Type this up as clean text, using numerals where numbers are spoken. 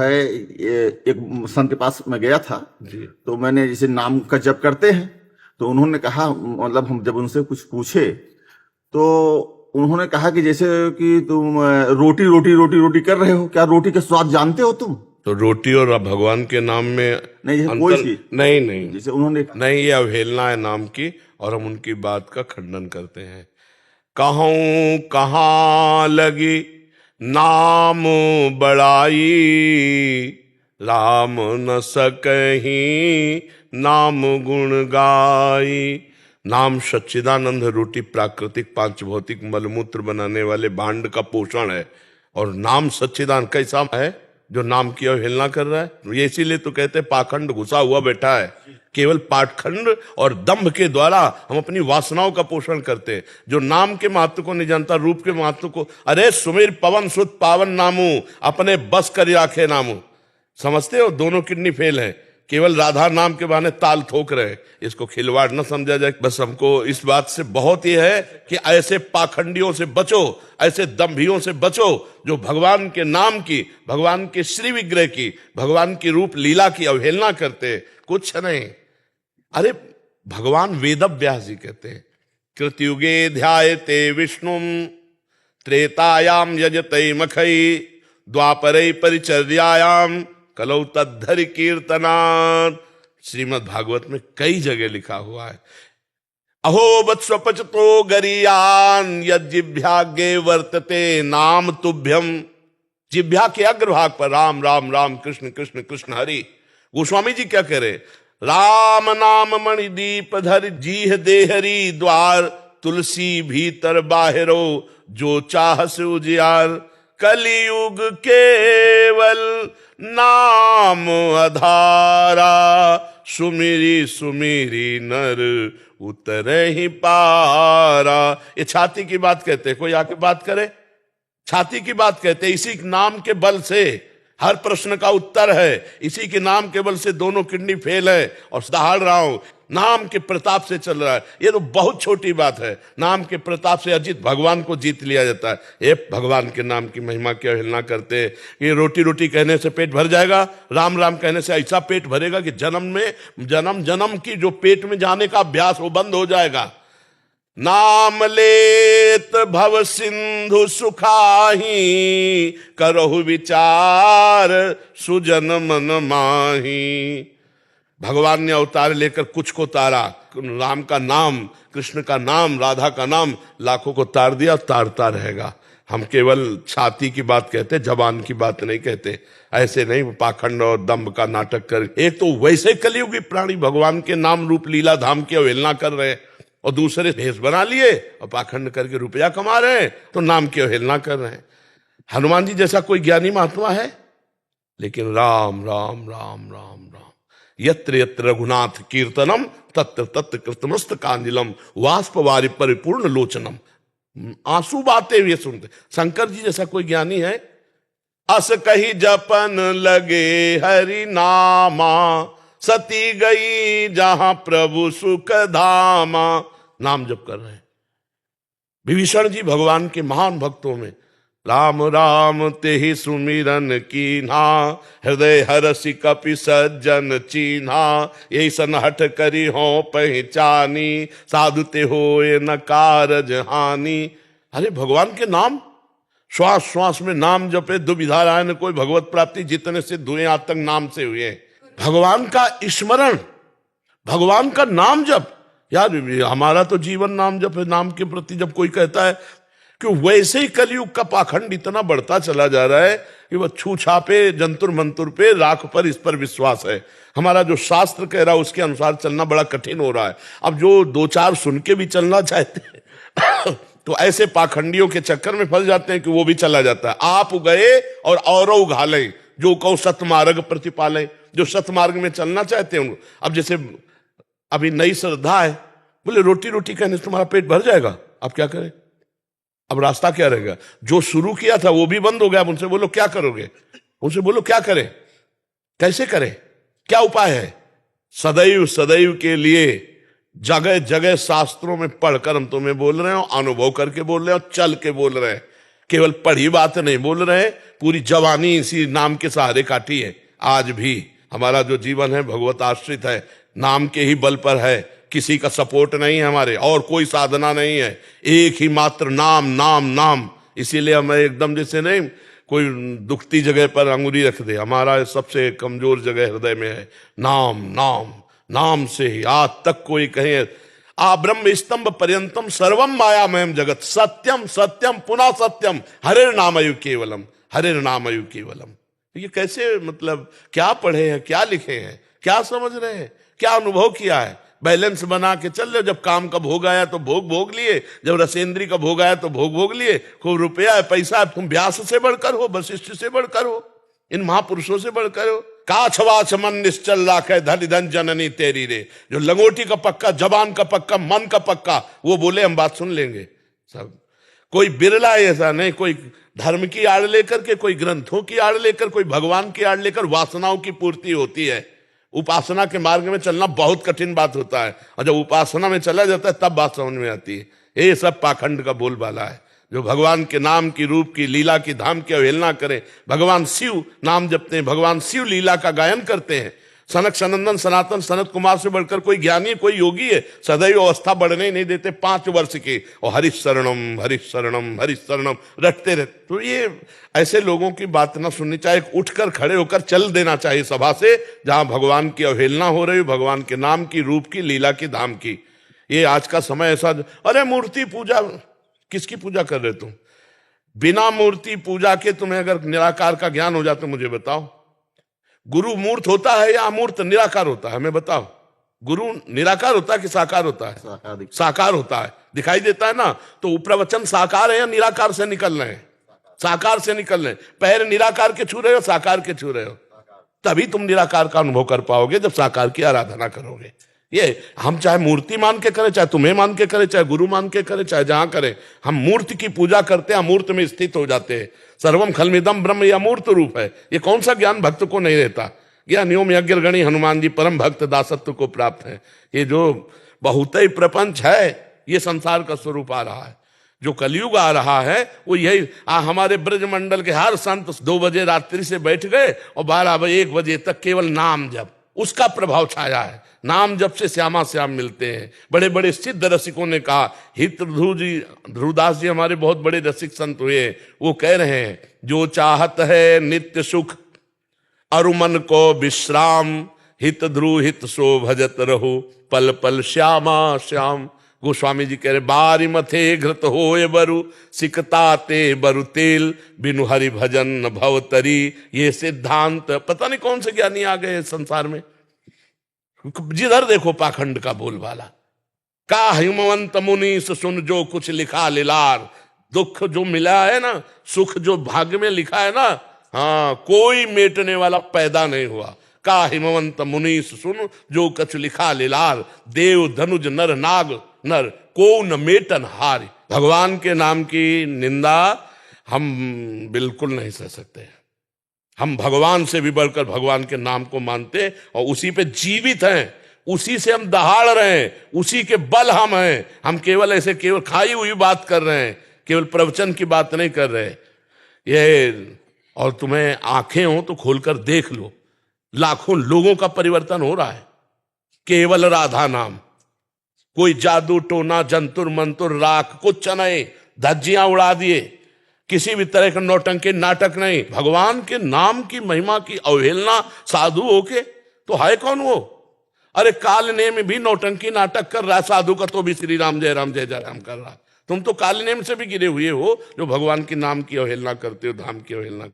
है, एक संत के पास मैं गया था। जी। तो मैंने जैसे नाम का जप करते हैं, तो उन्होंने कहा, मतलब हम जब उनसे कुछ पूछे तो उन्होंने कहा कि जैसे कि तुम रोटी रोटी रोटी रोटी कर रहे हो, क्या रोटी का स्वाद जानते हो तुम? तो रोटी और भगवान के नाम में नहीं, जैसे कोई अंतर? चीज, नहीं नहीं जैसे उन्होंने नहीं, ये अवहेलना है नाम की, और हम उनकी बात का खंडन करते हैं। कहूं कहाँ लगी नाम बड़ाई, राम न सकहीं नाम गुण गाई। नाम सच्चिदानंद रोटी, प्राकृतिक पांच भौतिक मलमूत्र बनाने वाले भांड का पोषण है। और नाम सच्चिदानंद कैसा है जो नाम की अवहेलना कर रहा है? ये इसीलिए तो कहते हैं पाखंड घुसा हुआ बैठा है। केवल पाखंड और दंभ के द्वारा हम अपनी वासनाओं का पोषण करते हैं। जो नाम के महत्व को नहीं जानता, रूप के महत्व को, अरे सुमिर पवन सुत पावन नामू, अपने बस कर राखे नामू। समझते हो, दोनों किडनी फेल है, केवल राधा नाम के बहाने ताल ठोक रहे हैं। इसको खिलवाड़ न समझा जाए। बस हमको इस बात से बहुत ही है कि ऐसे पाखंडियों से बचो, ऐसे दंभियों से बचो जो भगवान के नाम की, भगवान के श्री विग्रह की, भगवान की रूप लीला की अवहेलना करते। कुछ नहीं। अरे भगवान वेद व्यास जी कहते हैं, कृतयुगे ध्यायते विष्णुम, त्रेतायाम यजते मखई, द्वापरे परिचर्यायाम, कलौ तद्धरि कीर्तनात्। श्रीमद् भागवत में कई जगह लिखा हुआ है। अहो वत्स्वपचतो गरीयान यज्जिभ्यागे वर्तते नाम तुभ्यम। जिभ्या के अग्रभाग पर राम राम राम, कृष्ण कृष्ण कृष्ण हरि। गोस्वामी जी क्या कह रहे? राम नाम मणिदीप धर, जीह देहरी द्वार, तुलसी भीतर बाहिरो, जो चाह से उजियार। कलियुग केवल नाम आधारा, सुमिरी सुमिरी नर उतरे ही पारा। ये छाती की बात कहते, कोई आके बात करे? छाती की बात कहते। इसी नाम के बल से हर प्रश्न का उत्तर है, इसी के नाम के बल से दोनों किडनी फेल है और दहाड़ रहा हूं, नाम के प्रताप से चल रहा है। ये तो बहुत छोटी बात है। नाम के प्रताप से अजित भगवान को जीत लिया जाता है। ये भगवान के नाम की महिमा की अवहेलना करते हैं। ये रोटी रोटी कहने से पेट भर जाएगा, राम राम कहने से ऐसा पेट भरेगा कि जन्म जन्म की जो पेट में जाने का अभ्यास वो बंद हो जाएगा। नाम लेत भव सिंधु सुखाही, करहु विचार सुजन मन माही। भगवान ने अवतार लेकर कुछ को तारा, राम का नाम, कृष्ण का नाम, राधा का नाम, लाखों को तार दिया, तारता रहेगा। हम केवल छाती की बात कहते, जबान की बात नहीं कहते। ऐसे नहीं पाखंड और दंभ का नाटक कर। एक तो वैसे कलियुगी प्राणी भगवान के नाम रूप लीला धाम की अवहेलना कर रहे हैं, और दूसरे भेष बना लिए और पाखंड करके रुपया कमा रहे हैं, तो नाम की अवहेलना कर रहे हैं। हनुमान जी जैसा कोई ज्ञानी महात्मा है? लेकिन राम राम राम राम राम, यत्र यत्र रघुनाथ कीर्तनम, तत्र तत्र कृतमस्त कांजिलम, वाष्पवारि परिपूर्ण लोचनम। आंसू बहाते हुए सुनते। शंकर जी जैसा कोई ज्ञानी है? अस कही जपन लगे हरि नामा, सती गई जहां प्रभु सुख धामा। नाम जप कर रहे हैं। विभीषण जी भगवान के महान भक्तों में, राम राम तेहि सुमिरन कीन्हा, हृदय हरसि कपि सज्जन चीन्हा। यही सन हठ करी हो पहचानी, साधु ते होए न कारज हानि। अरे भगवान के नाम, श्वास श्वास में नाम जपे, दुविधा राय न कोई भगवत प्राप्ति। जितने सिद्ध हुए आज तक नाम से हुए। भगवान का स्मरण, भगवान का नाम जप। यार हमारा तो जीवन नाम जप है। नाम के प्रति जब कोई कहता है कि वैसे ही कलयुग का पाखंड इतना बढ़ता चला जा रहा है कि वह छू छापे, जंतुर मंतुर पे, राख पर, इस पर विश्वास है। हमारा जो शास्त्र कह रहा है उसके अनुसार चलना बड़ा कठिन हो रहा है। अब जो दो चार सुन के भी चलना चाहते हैं तो ऐसे पाखंडियों के चक्कर में फंस जाते हैं कि वो भी चला जाता है। आप गए और औरों घाले, जो कहो सतमार्ग प्रतिपाले। जो सतमार्ग में चलना चाहते हैं उनको, अब जैसे अभी नई श्रद्धा है, बोले रोटी रोटी कहने से तुम्हारा पेट भर जाएगा, अब क्या करें? अब रास्ता क्या रहेगा? जो शुरू किया था वो भी बंद हो गया। अब उनसे बोलो क्या करोगे? उनसे बोलो क्या करें, कैसे करें, क्या उपाय है? सदैव सदैव के लिए जगह जगह शास्त्रों में पढ़कर हम तुम्हें बोल रहे हो, अनुभव करके बोल रहे हो, चल के बोल रहे हैं केवल पढ़ी बात नहीं बोल रहे, पूरी जवानी इसी नाम के सहारे काटी है। आज भी हमारा जो जीवन है भगवत आश्रित है, नाम के ही बल पर है, किसी का सपोर्ट नहीं है हमारे, और कोई साधना नहीं है, एक ही मात्र नाम नाम नाम। इसीलिए हमें एकदम जैसे नहीं कोई दुखती जगह पर अंगुली रख दे, हमारा सबसे कमजोर जगह हृदय में है नाम नाम। नाम से ही आज तक कोई कहे आ ब्रह्म स्तंभ पर्यंतम सर्वम मायामयम जगत सत्यम सत्यम पुनः सत्यम हरे नामयु केवलम, हरे नामयु केवलम। ये कैसे, मतलब क्या पढ़े हैं, क्या लिखे हैं, क्या समझ रहे हैं, क्या अनुभव किया है? बैलेंस बना के चल रहे, जब काम का भोग आया तो भोग भोग लिए, जब रसेंद्री का भोग आया तो भोग भोग लिए, खूब रुपया है, पैसा है, तुम व्यास से बढ़कर हो, वशिष्ठ से बढ़कर हो, इन महापुरुषों से बढ़कर हो। काछवाछ मन निश्चल राखे धन धन जननी तेरी रे। जो लंगोटी का पक्का, जबान का पक्का, मन का पक्का, वो बोले हम बात सुन लेंगे सब। कोई बिरला ऐसा नहीं, कोई धर्म की आड़ लेकर के, कोई ग्रंथों की आड़ लेकर, कोई भगवान की आड़ लेकर वासनाओं की पूर्ति होती है। उपासना के मार्ग में चलना बहुत कठिन बात होता है, और जब उपासना में चला जाता है तब बात समझ में आती है। ये सब पाखंड का बोलबाला है। जो भगवान के नाम की, रूप की, लीला की, धाम की अवहेलना करें। भगवान शिव नाम जपते हैं, भगवान शिव लीला का गायन करते हैं। सनक सनंदन सनातन सनत कुमार से बढ़कर कोई ज्ञानी, कोई योगी है, सदैव अवस्था बढ़ने ही नहीं देते 5 वर्ष के, और हरिश शरणम हरिश शरणम हरिश शरणम रटते रहते। तो ये ऐसे लोगों की बात ना सुननी चाहिए, उठकर खड़े होकर चल देना चाहिए सभा से, जहां भगवान की अवहेलना हो रही हो, भगवान के नाम की, रूप की, लीला की, धाम की। ये आज का समय ऐसा, अरे मूर्ति पूजा, किसकी पूजा कर रहे तुम? बिना मूर्ति पूजा के तुम्हें अगर निराकार का ज्ञान हो जाता, मुझे बताओ। गुरु मूर्त होता है या अमूर्त निराकार होता है? हमें बताओ। गुरु निराकार होता है कि साकार होता है? साकार होता है, दिखाई देता है ना। तो प्रवचन साकार है या निराकार से निकल रहे हैं? साकार से निकल रहे हैं। पैर निराकार के छू रहे हो, साकार के छू रहे हो, तभी तुम निराकार का अनुभव कर पाओगे, जब साकार की आराधना करोगे। ये हम चाहे मूर्ति मान के करें, चाहे तुम्हें मान के करें, चाहे गुरु मान के करें, चाहे जहां करें, हम मूर्ति की पूजा करते हैं, अमूर्त में स्थित हो जाते हैं। सर्वम खलमिदम ब्रह्म, यह अमूर्त रूप है। ये कौन सा ज्ञान भक्त को नहीं रहता? ज्ञानियों यज्ञ गणी हनुमान जी परम भक्त दासत्व को प्राप्त है। ये जो बहुत ही प्रपंच है, ये संसार का स्वरूप आ रहा है। जो कलयुग आ रहा है वो यही। हमारे ब्रज मंडल के हर संत 2 बजे रात्रि से बैठ गए और 12 बजे 1 बजे तक केवल नाम जप, उसका प्रभाव छाया है। नाम जप से श्यामा श्याम मिलते हैं। बड़े बड़े सिद्ध रसिकों ने कहा, हित ध्रुवदास जी हमारे बहुत बड़े रसिक संत हुए, वो कह रहे हैं, जो चाहत है नित्य सुख अरु मन को विश्राम, हित ध्रुव हित सो भजत रहो, पल पल श्यामा श्याम। गोस्वामी जी कह रहे, बारी मथे घृत होए बरु, सिकताते बरु तेल, बिनु हरि भजन भवतरी। ये सिद्धांत पता नहीं कौन से ज्ञानी आ गए संसार में, जिधर देखो पाखंड का बोलबाला। का हिमवंत मुनि सुन जो कुछ लिखा लिलार। दुख जो मिला है ना, सुख जो भाग्य में लिखा है ना, हाँ, कोई मेटने वाला पैदा नहीं हुआ। का हिमवंत मुनि सुन जो कुछ लिखा लिलार, देव धनुज नर नाग नर को न मेटन हार। भगवान के नाम की निंदा हम बिल्कुल नहीं सह सकते। हम भगवान से भी बढ़कर भगवान के नाम को मानते और उसी पे जीवित हैं, उसी से हम दहाड़ रहे हैं, उसी के बल हम हैं। हम केवल ऐसे केवल खाई हुई बात कर रहे हैं, केवल प्रवचन की बात नहीं कर रहे। ये और तुम्हें आंखें हो तो खोलकर देख लो, लाखों लोगों का परिवर्तन हो रहा है केवल राधा नाम। कोई जादू टोना जंतुर मंतुर राख कुछ नहीं, धज्जियां उड़ा दिए, किसी भी तरह का नौटंकी नाटक नहीं। भगवान के नाम की महिमा की अवहेलना साधु होके तो है कौन वो? अरे काल ने में भी नौटंकी नाटक कर रहा है साधु का, तो भी श्री राम जय राम कर रहा। तुम तो काल नेम से भी गिरे हुए हो जो भगवान के नाम की अवहेलना करते हो, धाम की अवहेलना।